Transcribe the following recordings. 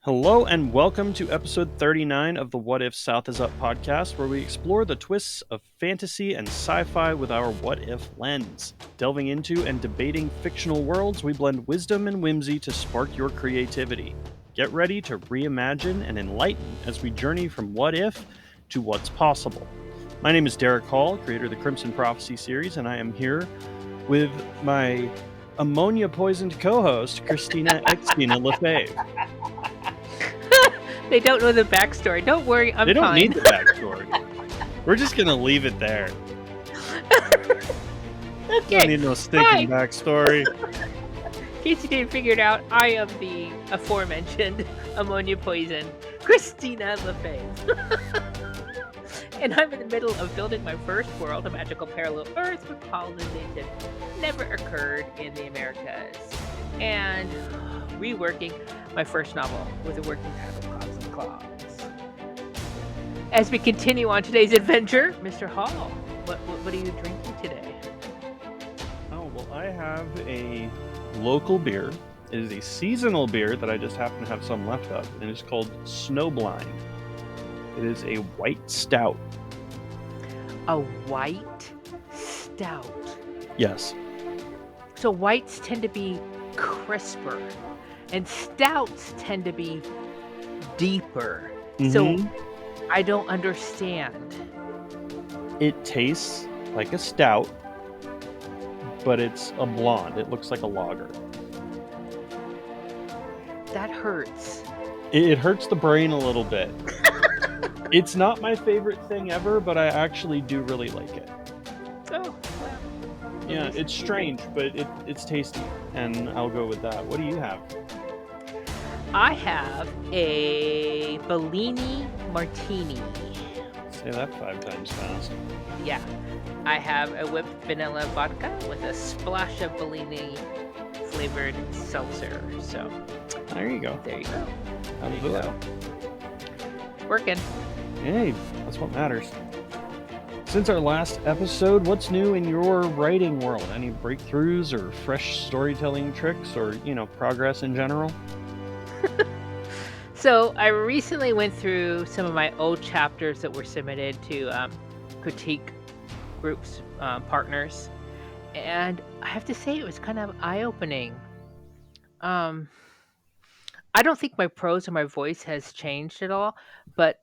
Hello and welcome to episode 39 of the What If South is Up podcast, where we explore the twists of fantasy and sci-fi with our what if lens. Delving into and debating fictional worlds, we blend wisdom and whimsy to spark your creativity. Get ready to reimagine and enlighten as we journey from what if to what's possible. My name is Derek Hall, creator of the Crimson Prophecy series, and I am here with my ammonia-poisoned co-host, Christina Xtina Lefebvre. They don't know the backstory. Don't worry, I'm fine. They don't need the backstory. We're just going to leave it there. Okay. Don't need no stinking backstory. In case you didn't figure it out, I am the aforementioned ammonia poison, Christina Lefebvre. And I'm in the middle of building my first world, a magical parallel Earth with colonization never occurred in the Americas. And reworking my first novel with a working title, Cogs and Claws. As we continue on today's adventure, Mr. Hall, what are you drinking today? Oh, well, I have a local beer. It is a seasonal beer that I just happen to have some left of, and it's called Snowblind. It is a white stout. A white stout? Yes. So whites tend to be crisper, and stouts tend to be deeper. Mm-hmm. So I don't understand. It tastes like a stout, but it's a blonde. It looks like a lager. That hurts. It hurts the brain a little bit. It's not my favorite thing ever, but I actually do really like it. Oh, well. Yeah, it's strange, but it's tasty, and I'll go with that. What do you have? I have a Bellini Martini. Say that 5 times fast. Yeah. I have a whipped vanilla vodka with a splash of Bellini flavored seltzer. So There you go. there you go. That'll There do you it. go. It's working. Hey, that's what matters. Since our last episode, what's new in your writing world? Any breakthroughs or fresh storytelling tricks or, progress in general? So I recently went through some of my old chapters that were submitted to critique groups, partners, and I have to say it was kind of eye-opening. I don't think my prose or my voice has changed at all, but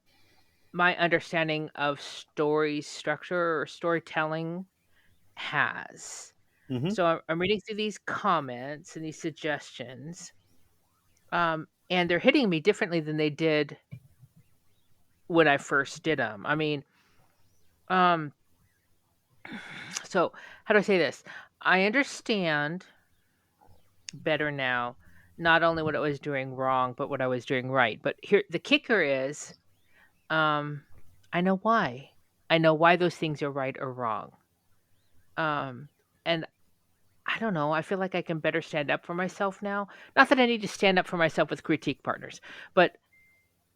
my understanding of story structure or storytelling has. Mm-hmm. So I'm reading through these comments and these suggestions, and they're hitting me differently than they did when I first did them. I mean, so how do I say this? I understand better now, not only what I was doing wrong, but what I was doing right. But here, the kicker is, I know why. I know why those things are right or wrong. And I don't know. I feel like I can better stand up for myself now. Not that I need to stand up for myself with critique partners, but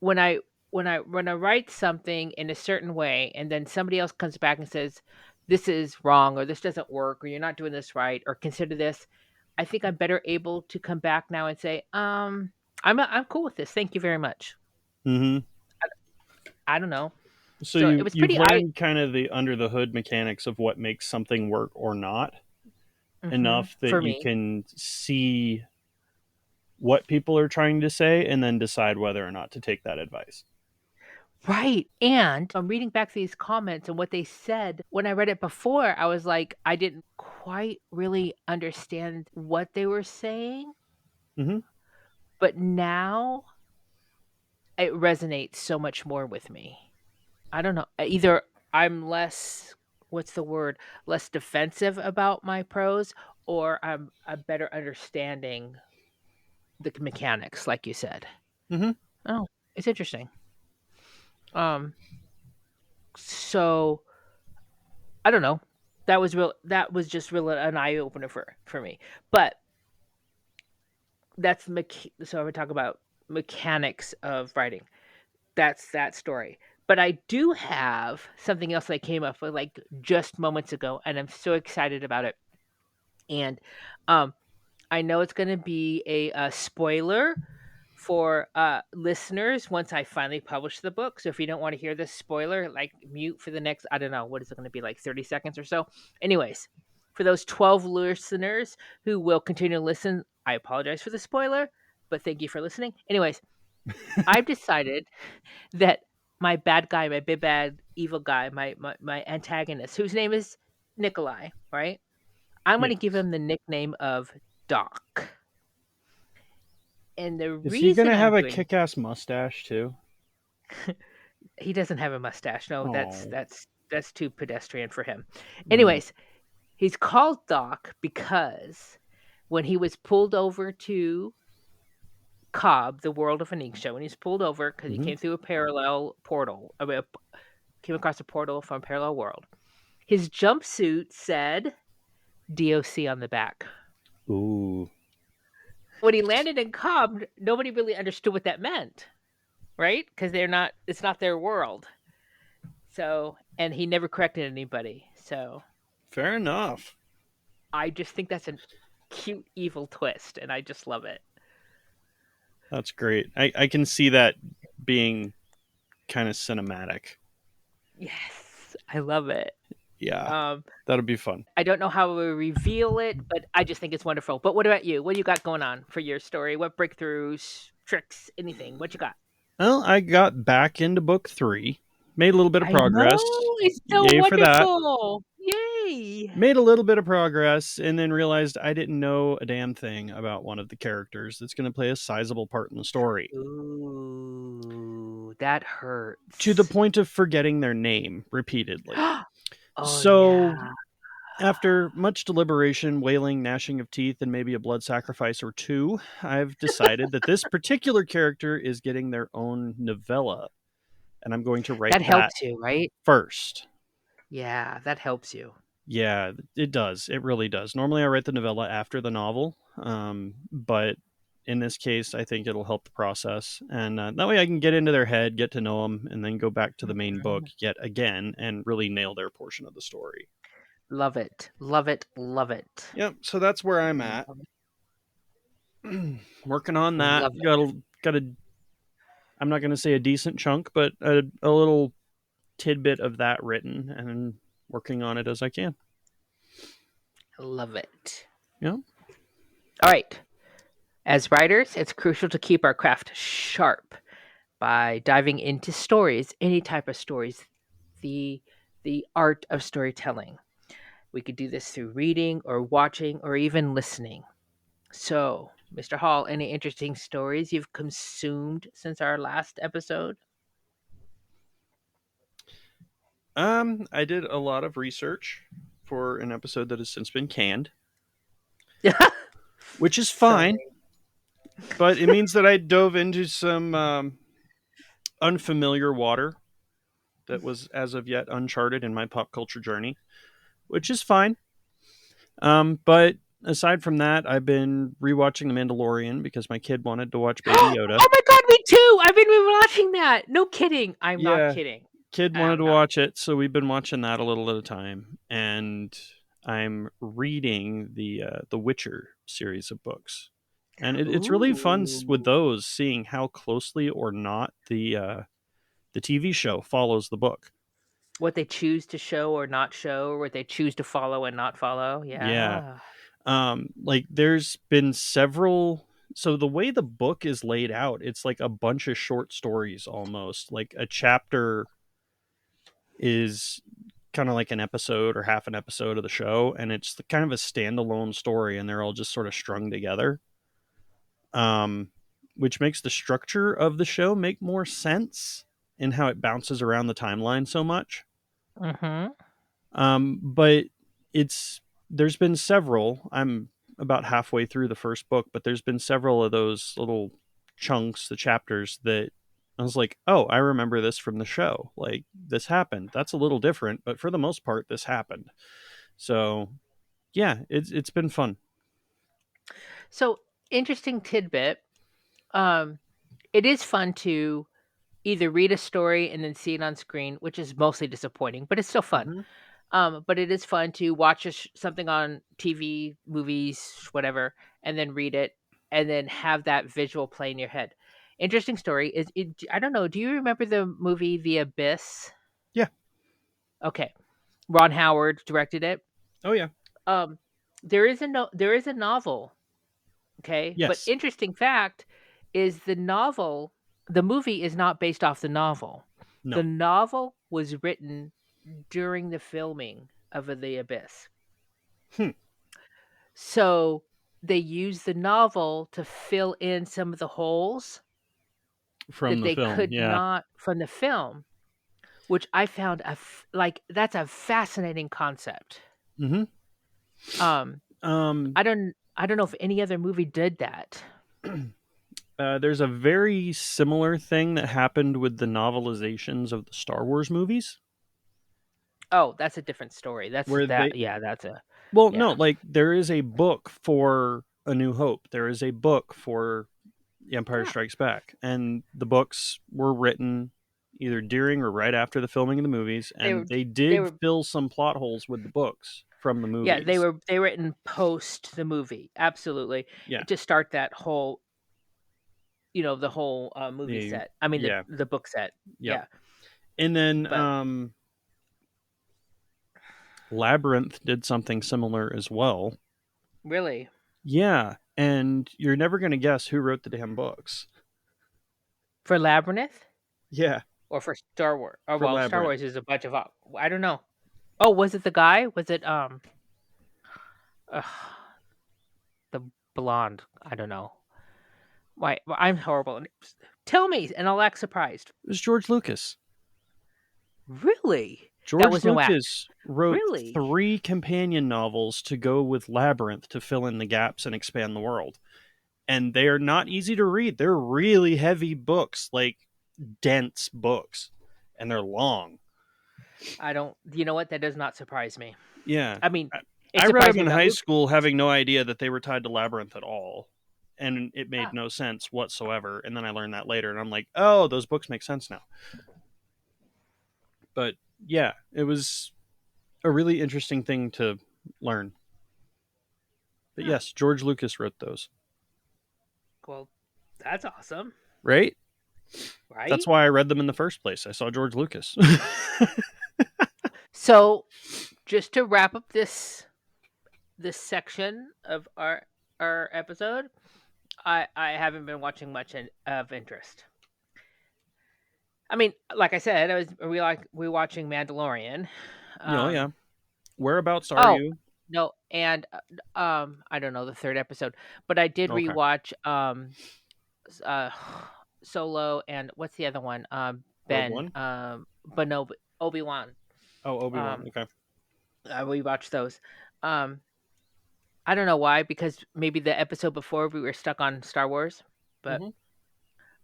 when I write something in a certain way, and then somebody else comes back and says, "This is wrong," or "This doesn't work," or "You're not doing this right," or "Consider this," I think I'm better able to come back now and say, I'm cool with this. Thank you very much." Mm-hmm. I don't know. So So it was you've pretty learned kind of the under the hood mechanics of what makes something work or not enough that for you me. can see what people are trying to say and then decide whether or not to take that advice. Right. And I'm reading back these comments and what they said. When I read it before, I was like, I didn't quite really understand what they were saying. Mm-hmm. But now it resonates so much more with me. I don't know. Either I'm less, what's the word, less defensive about my prose, or I'm better understanding the mechanics, like you said. Mm-hmm. Oh, it's interesting. Um, so I don't know. That was real. That was just real an eye opener for me. But that's so I would talk about mechanics of writing. That's that story. But I do have something else I came up with like just moments ago, and I'm so excited about it. And I know it's going to be a spoiler, for listeners once I finally publish the book. So if you don't want to hear this spoiler, like mute for the next, I don't know, what is it going to be, like 30 seconds or so? Anyways, for those 12 listeners who will continue to listen, I apologize for the spoiler, but thank you for listening. Anyways, I've decided that my bad guy, my big bad evil guy, my antagonist, whose name is Nikolai, right? I'm going to give Yes. him the nickname of Doc. And the Is he reason gonna I'm have a doing kick-ass mustache too? he doesn't have a mustache. No, that's Oh. that's that's too pedestrian for him. Mm. Anyways, he's called Doc because when he was pulled over to Cobb, the world of Anisha, when he's pulled over because he Hmm. came through a parallel portal, came across a portal from a parallel world. His jumpsuit said DOC on the back. Ooh. When he landed in Cobb, nobody really understood what that meant, right? Because it's not their world. So, and he never corrected anybody. So, Fair enough. I just think that's a cute evil twist, and I just love it. That's great. I can see that being kind of cinematic. Yes, I love it. Yeah, Um, that'll be fun. I don't know how we reveal it, but I just think it's wonderful. But what about you? What do you got going on for your story? What breakthroughs, tricks, anything? What you got? Well, I got back into book 3, made a little bit of I progress. know it's so Yay for that. wonderful! Yay! Made a little bit of progress and then realized I didn't know a damn thing about one of the characters that's going to play a sizable part in the story. Ooh, that To the hurts. point of forgetting their name repeatedly. Oh So, yeah. after much deliberation, wailing, gnashing of teeth, and maybe a blood sacrifice or two, I've decided that this particular character is getting their own novella, and I'm going to write That that helps you, right? first. Yeah, that helps you. Yeah, it does. It really does. Normally, I write the novella after the novel, but in this case, I think it'll help the process, and that way I can get into their head, get to know them, and then go back to the main book Mhm. yet again and really nail their portion of the story. Love it. Love it. Love it. Yep. So that's where I'm at. Love it. Working on that. Love it. Got a. I'm not going to say a decent chunk, but a little tidbit of that written, and working on it as I can. Love it. Yeah. All right. As writers, it's crucial to keep our craft sharp by diving into stories, any type of stories, the the art of storytelling. We could do this through reading or watching or even listening. So, Mr. Hall, any interesting stories you've consumed since our last episode? I did a lot of research for an episode that has since been canned, which is fine, Sorry. but it means that I dove into some unfamiliar water that was as of yet uncharted in my pop culture journey, which is fine. But aside from that, I've been rewatching The Mandalorian because my kid wanted to watch Baby Oh Yoda. my god, me too! I've been watching that. No kidding. I'm not Yeah, kidding. kid wanted I'm to not. watch it, so we've been watching that a little at a time. And I'm reading the Witcher series of books, and it's really fun with Ooh. those, seeing how closely or not the TV show follows the book. What they choose to show or not show, or what they choose to follow and not follow. Yeah, Yeah. like there's been several. So the way the book is laid out, it's like a bunch of short stories almost. Like a chapter is kind of like an episode or half an episode of the show, and it's kind of a standalone story, and they're all just sort of strung together. Um, which makes the structure of the show make more sense in how it bounces around the timeline so much. Mm-hmm. But it's there's been several. I'm about halfway through the first book, but there's been several of those little chunks, the chapters that I was like, oh, I remember this from the show. Like this happened. That's a little different, but for the most part, this happened. So yeah, it's been fun. So, interesting tidbit. Um, it is fun to either read a story and then see it on screen, which is mostly disappointing, but it's still fun. Mm-hmm. But it is fun to watch something on TV, movies, whatever, and then read it, and then have that visual play in your head. Interesting story. I don't know. Do you remember the movie The Abyss? Yeah. Okay, Ron Howard directed it. Oh yeah. Um, there is a novel. Okay, but Yes. interesting fact is the movie is not based off the novel. The No. novel was written during the filming of The Abyss. Hmm. So they used the novel to fill in some of the holes From that the they film. could Yeah. not from the film, which I found like that's a fascinating concept. Mm-hmm. Um, Um, I don't know if any other movie did that. there's a very similar thing that happened with the novelizations of the Star Wars movies, Oh, that's a different story. where they, Yeah, that's a well, no, yeah. like there is a book for A New Hope. There is a book for The Empire Yeah. Strikes Back, and the books were written either during or right after the filming of the movies, They and were they they did were fill some plot holes with the books from the yeah, movies. they were in post the movie. Absolutely. Yeah. To start that whole, the whole movie The set. I mean yeah. the book set. Yep. Yeah. And then But Labyrinth did something similar as well. really, Yeah, and you're never going to guess who wrote the damn books. for Labyrinth Yeah, or for Star Wars? Oh for well, Star Labyrinth. Wars is a bunch of I don't know. Oh, was it the guy? Was it uh, the blonde? I don't know. Why? I'm horrible. Tell me, and I'll act surprised. It was George Lucas. Really? That George was no act. Lucas wrote Really? 3 companion novels to go with Labyrinth to fill in the gaps and expand the world. And they are not easy to read. They're really heavy books, like dense books, and they're long. I don't. You know what? That does not surprise me. Yeah. I mean, it I read surprised them me in about high Luke. school having no idea that they were tied to Labyrinth at all. And it made Ah, no sense whatsoever. And then I learned that later, and I'm like, oh, those books make sense now. But yeah, it was a really interesting thing to learn. But huh. yes, George Lucas wrote those, Well, that's awesome, right? right? That's why I read them in the first place. I saw George Lucas. So, just to wrap up this section of our episode, I haven't been watching much of interest. I mean, like I said, we watching Mandalorian. Yeah. Um, Whereabouts are oh you? no, and I don't know the third episode, but I did Okay. rewatch uh Solo and what's the other one? Rogue Ben One? but no, Obi-Wan. Oh, Obi-Wan. Um, Okay. I rewatched those. Um, I don't know why, because maybe the episode before we were stuck on Star Wars, but Mm-hmm.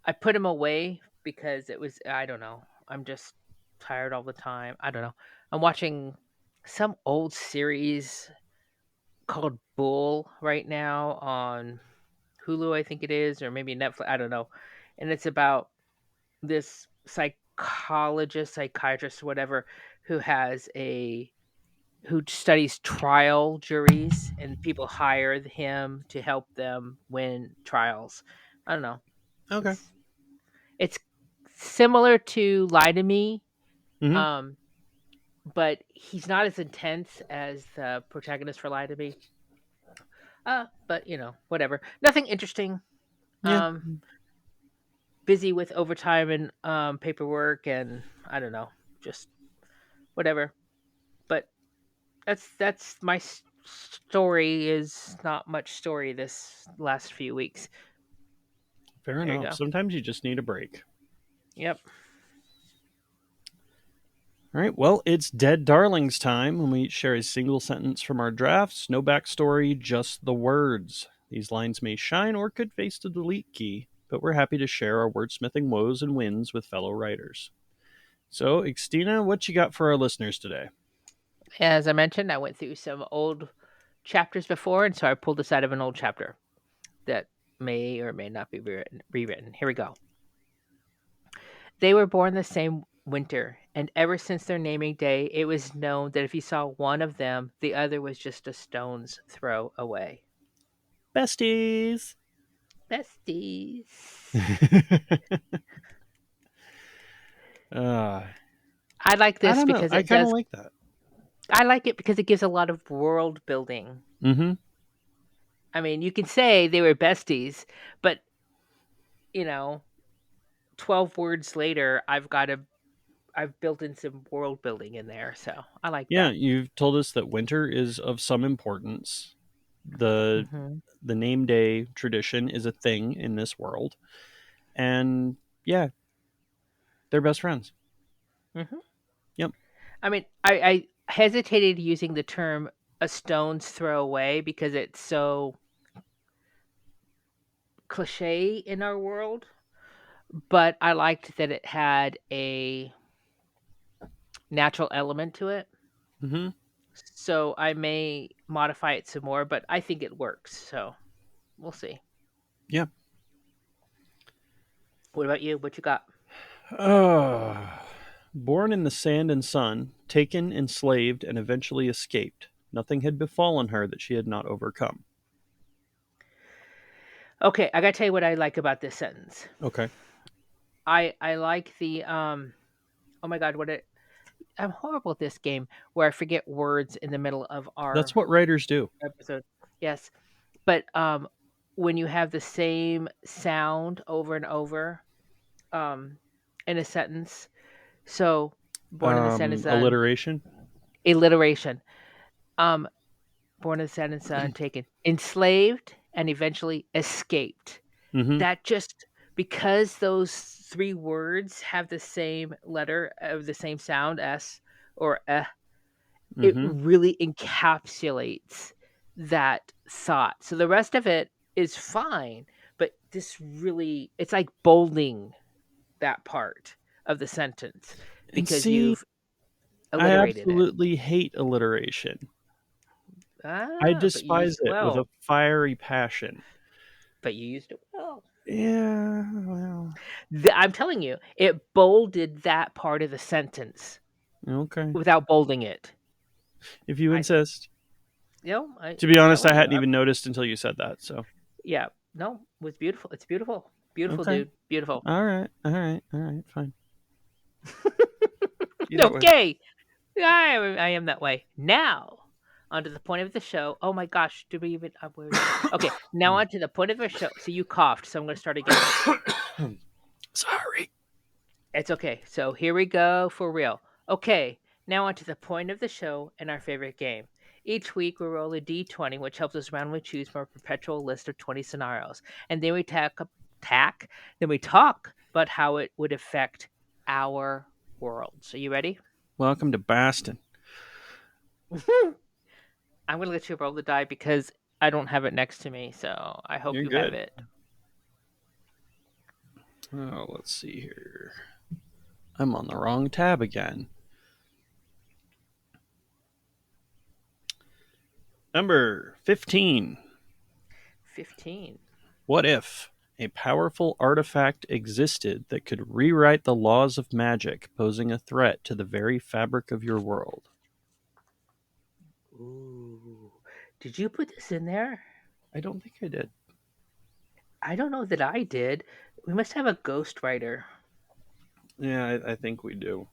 I put him away because it was I don't know. I'm just tired all the time. I don't know. I'm watching some old series called Bull right now on Hulu, I think it is, or maybe Netflix. I don't know. And it's about this psychiatrist, whatever, who has a who studies trial juries, and people hire him to help them win trials. I don't know. Okay. It's similar to Lie to Me, Mm-hmm. um, but he's not as intense as the protagonist for Lie to Me. But whatever. Nothing interesting. Yeah. Um, busy with overtime and paperwork, and I don't know, just whatever. But that's my story. Is not much story this last few weeks. Fair There you enough. go. Sometimes you just need a break. Yep. All right. Well, it's Dead Darlings time when we each share a single sentence from our drafts. No backstory, just the words. These lines may shine or could face the delete key, but we're happy to share our wordsmithing woes and wins with fellow writers. So, Xtina, what you got for our listeners today? As I mentioned, I went through some old chapters before, and so I pulled this out of an old chapter that may or may not be rewritten. Here we go. They were born the same winter, and ever since their naming day, it was known that if you saw one of them, the other was just a stone's throw away. Besties! Besties. uh, I like I this don't know. because I it kind of does. like that. I like it because it gives a lot of world building. Mm-hmm. I mean, you can say they were besties, but you know, 12 words later, I've built in some world building in there, so I like Yeah, that. you've told us that winter is of some importance. The Mhm. the name day tradition is a thing in this world, and yeah, they're best friends. Mhm. Yep. I mean, I hesitated using the term a stone's throw away because it's so cliche in our world, but I liked that it had a natural element to it. Mm-hmm. So I may modify it some more, but I think it works. So we'll see. Yeah. What about you? What you got? Uh, born in the sand and sun, taken, enslaved, and eventually escaped. Nothing had befallen her that she had not overcome. Okay, I gotta tell you what I like about this sentence. Okay. I like the oh my god, what it I'm horrible at this game where I forget words in the middle of That's our what writers do. episode. Yes. But when you have the same sound over and over um in a sentence. So born in the sun is sun, Alliteration. alliteration. Um born in the sun and sun, taken, enslaved, and eventually escaped. Mm-hmm. That just because those three words have the same letter of the same sound, S or it Mm-hmm. really encapsulates that thought. So the rest of it is fine, but this really it's like bolding that part of the sentence And because see, you've I alliterated it. absolutely hate alliteration. I Ah, but you despise used it it with a well. fiery passion. But you used it well. Yeah, well, I'm telling you, it bolded that part of the sentence okay. without bolding it. If you I, insist. I'm To be honest, I telling you. hadn't even noticed until you said that. So, Yeah, no, it was beautiful. It's beautiful, beautiful, okay. dude, beautiful. All right. All right. All right. Fine. Either way. Okay, I am that way now. On to the point of the show. Oh my gosh, did we even? Where is it? Okay, now on to the point of the show. So you coughed, so I'm going to start again. Sorry. It's okay. So here we go for real. Okay, now on to the point of the show and our favorite game. Each week we roll a d20, which helps us randomly choose from a perpetual list of 20 scenarios, and then we tack, then we talk about how it would affect our world. So you ready? Welcome to Baston. I'm gonna let you roll the die because I don't have it next to me, so I hope You're you have good. it. Oh, let's see here. I'm on the wrong tab again. Number 15. 15. What if a powerful artifact existed that could rewrite the laws of magic, posing a threat to the very fabric of your world? Ooh. Did you put this in there? I don't think I did. I don't know that I did. We must have a ghostwriter. Yeah, I think we do.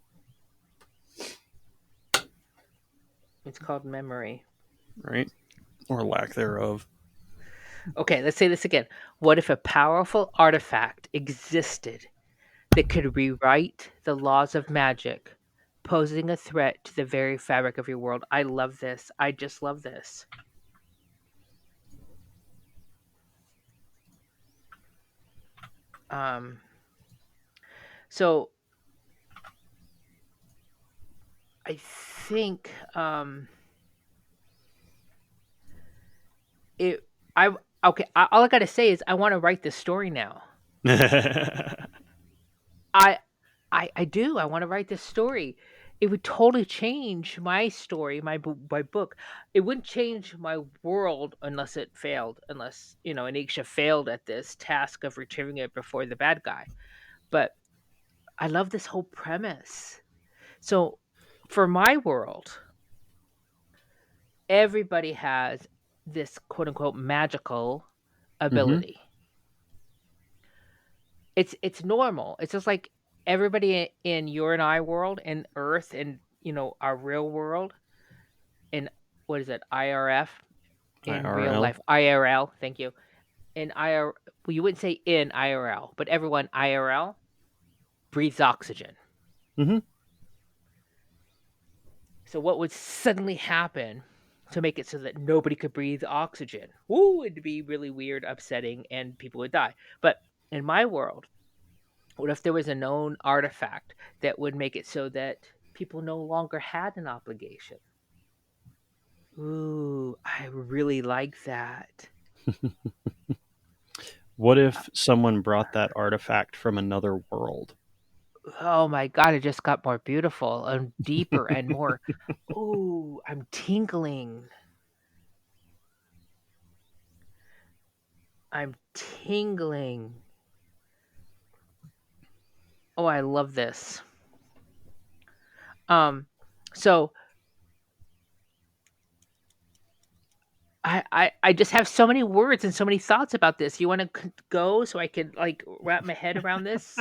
It's called memory. Right? Or lack thereof. Okay, let's say this again. What if a powerful artifact existed that could rewrite the laws of magic, posing a threat to the very fabric of your world? I love this. I just love this. Um, so I think it. I okay. All I gotta say is I want to write this story now. I I do. I want to write this story. It would totally change my story, my book. It wouldn't change my world unless it failed. Unless Anisha failed at this task of retrieving it before the bad guy. But I love this whole premise. So, for my world, everybody has this quote unquote magical hmm ability. it's normal. It's just like everybody in your and I world and Earth and our real world in what is it, IRF, in real IRL. life, IRL. Thank you. In IR, well, you wouldn't say in IRL, but everyone IRL breathes oxygen. Hmm. So what would suddenly happen to make it so that nobody could breathe oxygen? Ooh, it'd be really weird, upsetting, and people would die. But in my world, what if there was a known artifact that would make it so that people no longer had an obligation? Ooh, I really like that. What Uh, if someone brought that artifact from another world? Oh my god, it just got more beautiful and deeper and more. Ooh, I'm tingling. I'm tingling. Oh, I love this. Um, so I just have so many words and so many thoughts about this. You want to go so I can like wrap my head around this?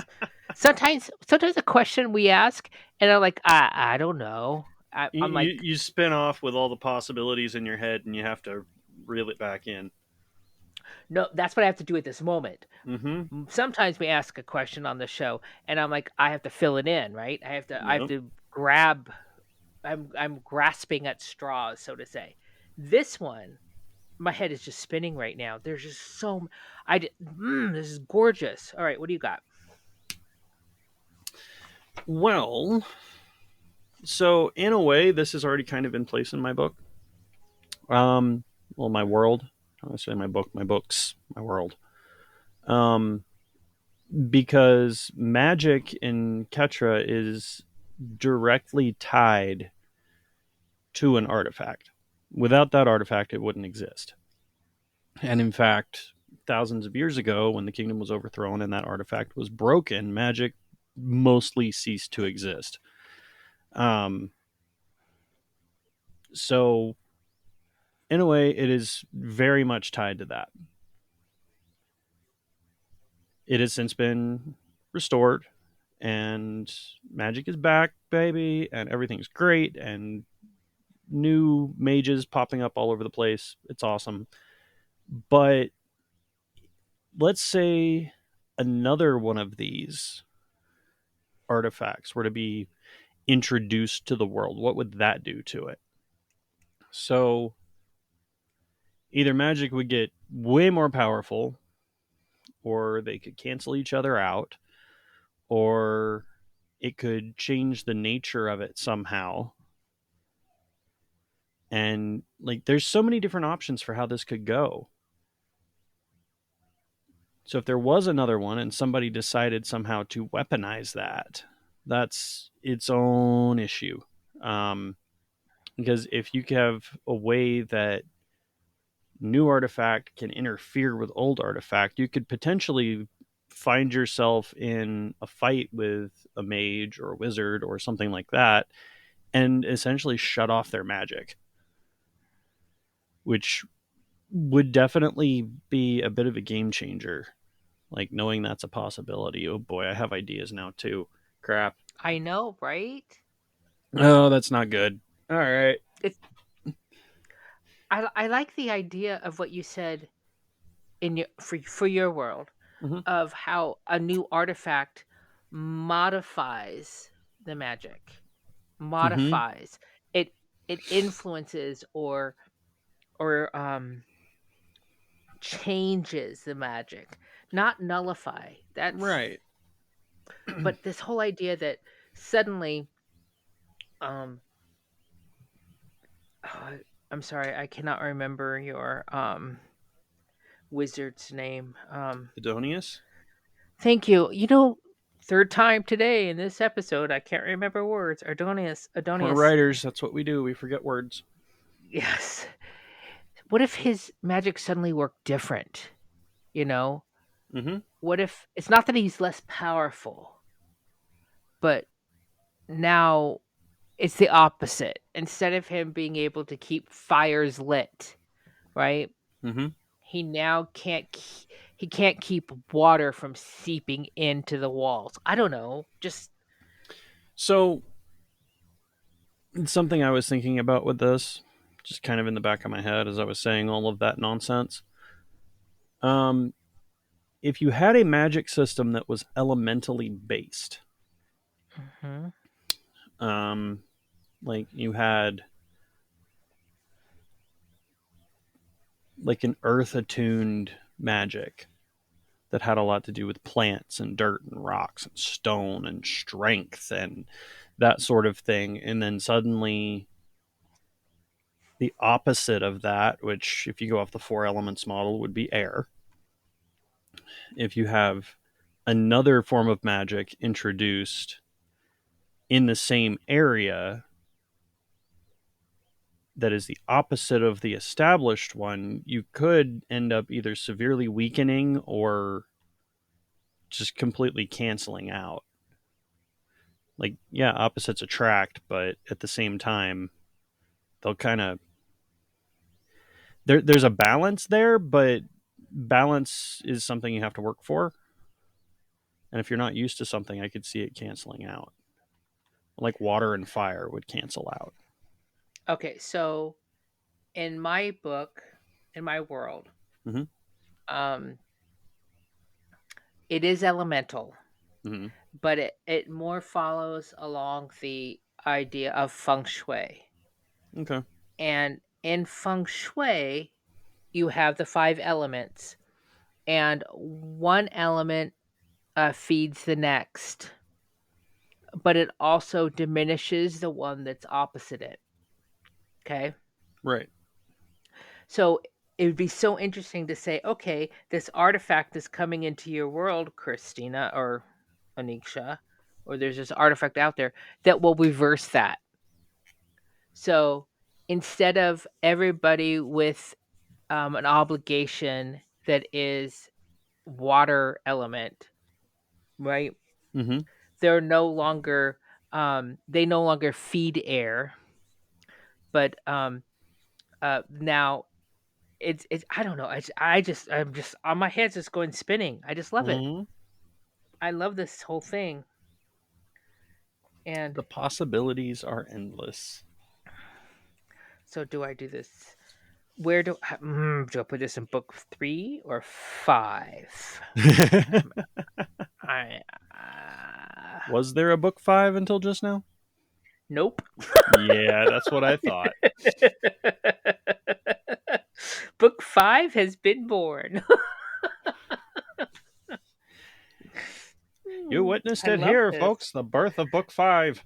Sometimes a question we ask, and I'm like, I don't know. You, I'm you like, you spin off with all the possibilities in your head, and you have to reel it back in. no, that's what I have to do at this moment. Mm-hmm. Sometimes we ask a question on the show, and I'm like, I have to fill it in, right? I have Yep. to grab. I'm grasping at straws, so to say. This one, my head is just spinning right now. There's just this is gorgeous. All right, what do you got? Well, so in a way, this is already kind of in place in my book. Um, well, my world. I say my book, my books, my world. Um, because magic in Ketra is directly tied to an artifact. Without that artifact, it wouldn't exist. And in fact, thousands of years ago, when the kingdom was overthrown and that artifact was broken, magic mostly ceased to exist. Um, so, in a way, it is very much tied to that. It has since been restored, and magic is back, baby, and everything's great, and new mages popping up all over the place. It's awesome. But let's say another one of these artifacts were to be introduced to the world, what would that do to it? So either magic would get way more powerful, or they could cancel each other out, or it could change the nature of it somehow. And like, there's so many different options for how this could go. So if there was another one and somebody decided somehow to weaponize that, that's its own issue. Um, because if you have a way that new artifact can interfere with old artifact, you could potentially find yourself in a fight with a mage or a wizard or something like that and essentially shut off their magic, which would definitely be a bit of a game changer. Like, knowing that's a possibility. Oh boy, I have ideas now too. Crap. I know, right? Oh, that's not good. All right. It's I like the idea of what you said in your for your world Mm-hmm. of how a new artifact modifies the magic, Mm-hmm. modifies it, it influences or changes the magic, not nullify. That's Right. but this whole idea that suddenly um oh, I'm sorry, I cannot remember your wizard's name. Adonius. Thank you. Third time today in this episode, I can't remember words. Adonius, We're Adonius. writers. That's what we do. We forget words. Yes. What if his magic suddenly worked different? You know, Mm-hmm. what if it's not that he's less powerful, but now it's the opposite. Instead of him being able to keep fires lit, right? Mm-hmm. He now can't. he can't keep water from seeping into the walls. I don't know. Just So, something I was thinking about with this, just kind of in the back of my head as I was saying all of that nonsense. Um, if you had a magic system that was elementally based, mhm. um, like you had like an earth attuned magic that had a lot to do with plants and dirt and rocks and stone and strength and that sort of thing. And then suddenly the opposite of that, which if you go off the four elements model would be air. If you have another form of magic introduced in the same area that is the opposite of the established one, you could end up either severely weakening or just completely canceling out. Like, yeah, opposites attract, but at the same time, they'll kind of there's a balance there, but balance is something you have to work for. And if you're not used to something, I could see it canceling out. Like water and fire would cancel out. Okay, so in my book, in my world, Mm-hmm. um, it is elemental, Mm-hmm. but it more follows along the idea of feng shui. Okay. And in feng shui, you have the five elements, and one element feeds the next, but it also diminishes the one that's opposite it. Okay. Right. So it would be so interesting to say, okay, this artifact is coming into your world, Christina or Anisha, or there's this artifact out there that will reverse that. So instead of everybody with an obligation that is water element, right? Mm-hmm. They're no longer they no longer feed air, but now it's I don't know. I'm just on my head's just going spinning. I just love it. Mm-hmm. I love this whole thing. And The possibilities are endless. so do I do this? Where do I put this in book 3 or 5? I Was there a book 5 until just now? Nope. Yeah, that's what I thought. Book 5 has been born. You witnessed I it love here, this. folks. The birth of book 5.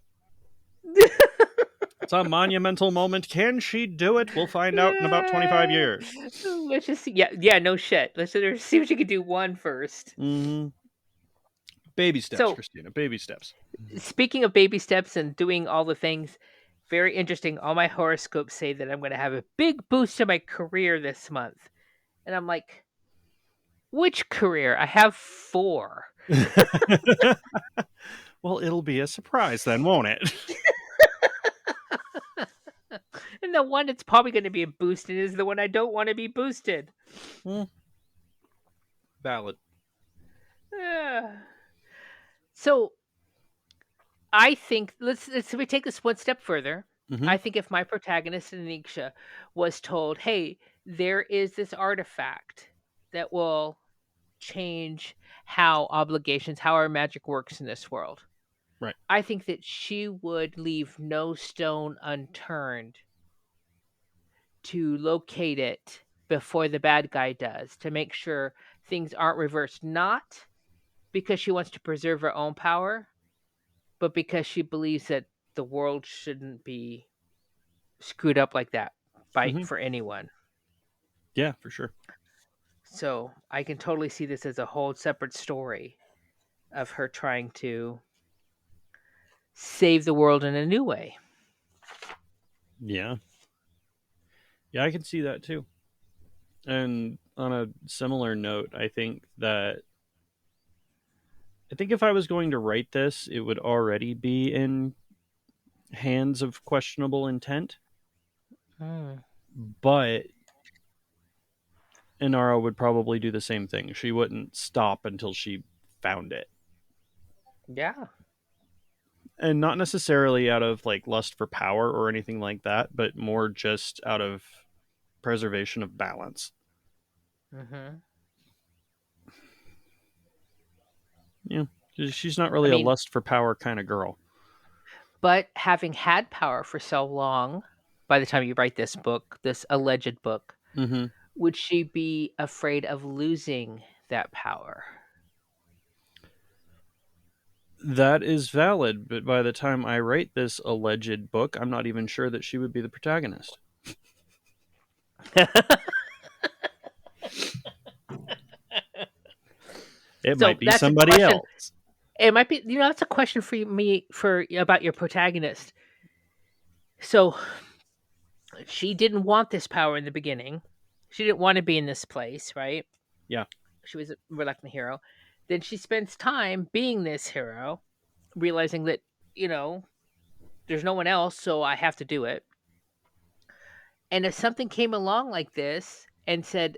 It's a monumental moment. Can she do it? We'll find out in about 25 years. Let's just see. Yeah, no shit. Let's see if she can do one first. Mm-hmm. Baby steps, So, Christina. Baby steps. speaking of baby steps and doing all the things, very interesting. All my horoscopes say that I'm going to have a big boost to my career this month. And I'm like, which career? I have 4. Well, it'll be a surprise then, won't it? And the one that's probably going to be boosted is the one I don't want to be boosted. Valid. So I think let's we take this one step further. Mm-hmm. I think if my protagonist Anisha was told, "Hey, there is this artifact that will change how our magic works in this world," Right. I think that she would leave no stone unturned to locate it before the bad guy does, to make sure things aren't reversed. Not because she wants to preserve her own power, but because she believes that the world shouldn't be screwed up like that by Mm-hmm. for anyone. Yeah, for sure. So I can totally see this as a whole separate story of her trying to save the world in a new way. Yeah. Yeah, I can see that too. And on a similar note, I think if I was going to write this, it would already be in hands of questionable intent. Mm. But Inara would probably do the same thing. She wouldn't stop until she found it. Yeah. And not necessarily out of like lust for power or anything like that, but more just out of preservation of balance. Mm-hmm. Yeah. She's not I really a mean, lust for power kind of girl. but having had power for so long, by the time you write this book, this alleged book, Mm-hmm. would she be afraid of losing that power? That is valid, but by the time I write this alleged book, I'm not even sure that she would be the protagonist. It So might be that's a somebody question. else. It might be, that's a question for me for about your protagonist. So she didn't want this power in the beginning. She didn't want to be in this place, right? Yeah. She was a reluctant hero. Then she spends time being this hero, realizing that, there's no one else, so I have to do it. And if something came along like this and said,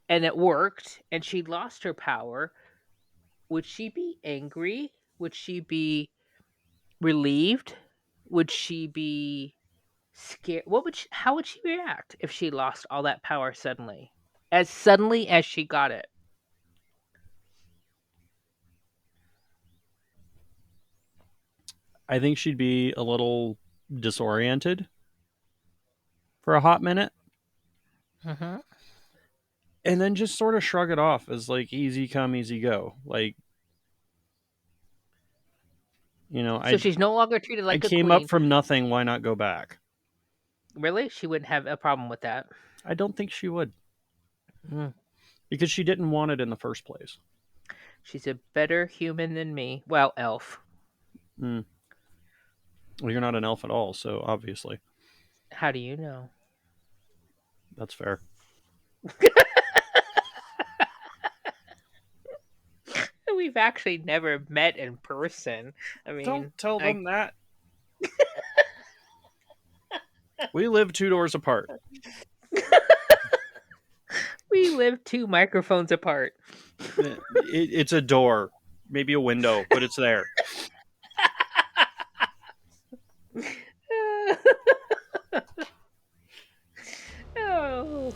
and it worked, and she lost her power, would she be angry? Would she be relieved? Would she be scared? How would she react if she lost all that power suddenly as she got it? I think she'd be a little disoriented for a hot minute Mm-hmm. and then just sort of shrug it off as like easy come, easy go. Like, So I she's no longer treated I like a came up queen. from nothing, why not go back? Really? She wouldn't have a problem with that. I don't think she would Mm. because she didn't want it in the first place. She's a better human than me. Well, elf. Mm. Well, you're not an elf at all, so obviously How do you know? that's fair. We've actually never met in person. I mean, Don't tell I them that. We live 2 doors apart. we live 2 microphones apart. It's a door, maybe a window, but it's there. Oh,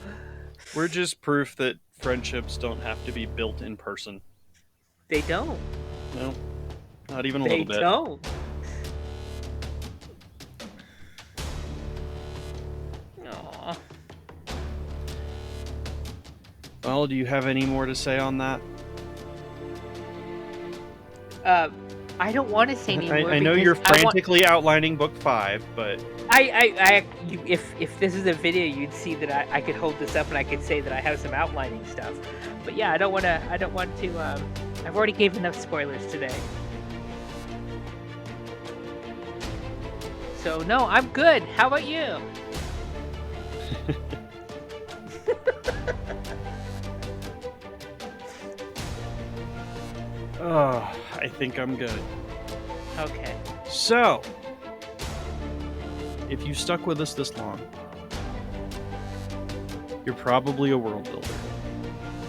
We're just proof that friendships don't have to be built in person. they don't. No, not even a They little bit. don't. Aw. Well, do you have any more to say on that? I don't want to say anymore. I know because you're I want- frantically outlining book 5, but if this is a video, you'd see that I could hold this up and I could say that I have some outlining stuff. But yeah, I don't want to. I've already gave enough spoilers today. So no, I'm good. How about you? oh, I think I'm good. Okay. So, if you stuck with us this long, you're probably a world builder.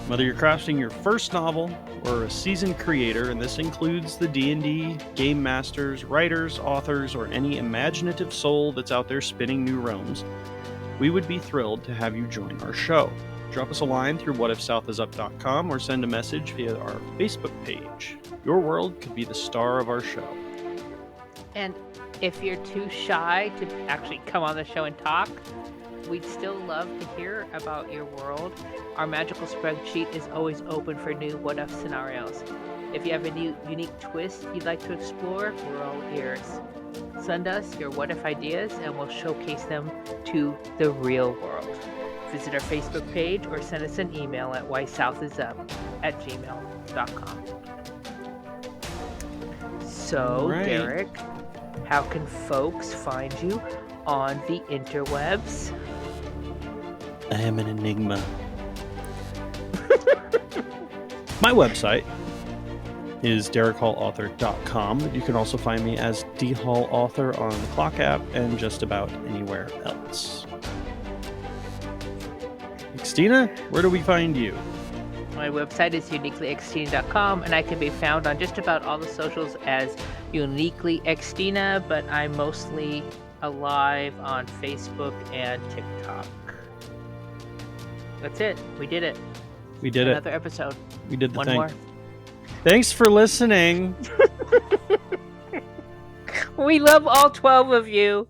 Whether you're crafting your first novel or a seasoned creator, and this includes the D&D, game masters, writers, authors, or any imaginative soul that's out there spinning new realms, we would be thrilled to have you join our show. Drop us a line through whatifsouthisup.com or send a message via our Facebook page. Your world could be the star of our show. And if you're too shy to actually come on the show and talk, we'd still love to hear about your world. Our magical spreadsheet is always open for new what-if scenarios. If you have a new unique twist you'd like to explore, we're all ears. Send us your what-if ideas and we'll showcase them to the real world. Visit our Facebook page or send us an email at whysouthizup@gmail.com. So, Right. Derek, how can folks find you on the interwebs? I am an enigma. My website is DerekHallAuthor.com. You can also find me as DHallAuthor on the Clock app and just about anywhere else. Christina, where do we find you? My website is uniquelyxtina.com, and I can be found on just about all the socials as uniquelyxtina, but I'm mostly alive on Facebook and TikTok. That's it. We did it. We did Another episode. We did the One thing. more. Thanks for listening. We love all 12 of you.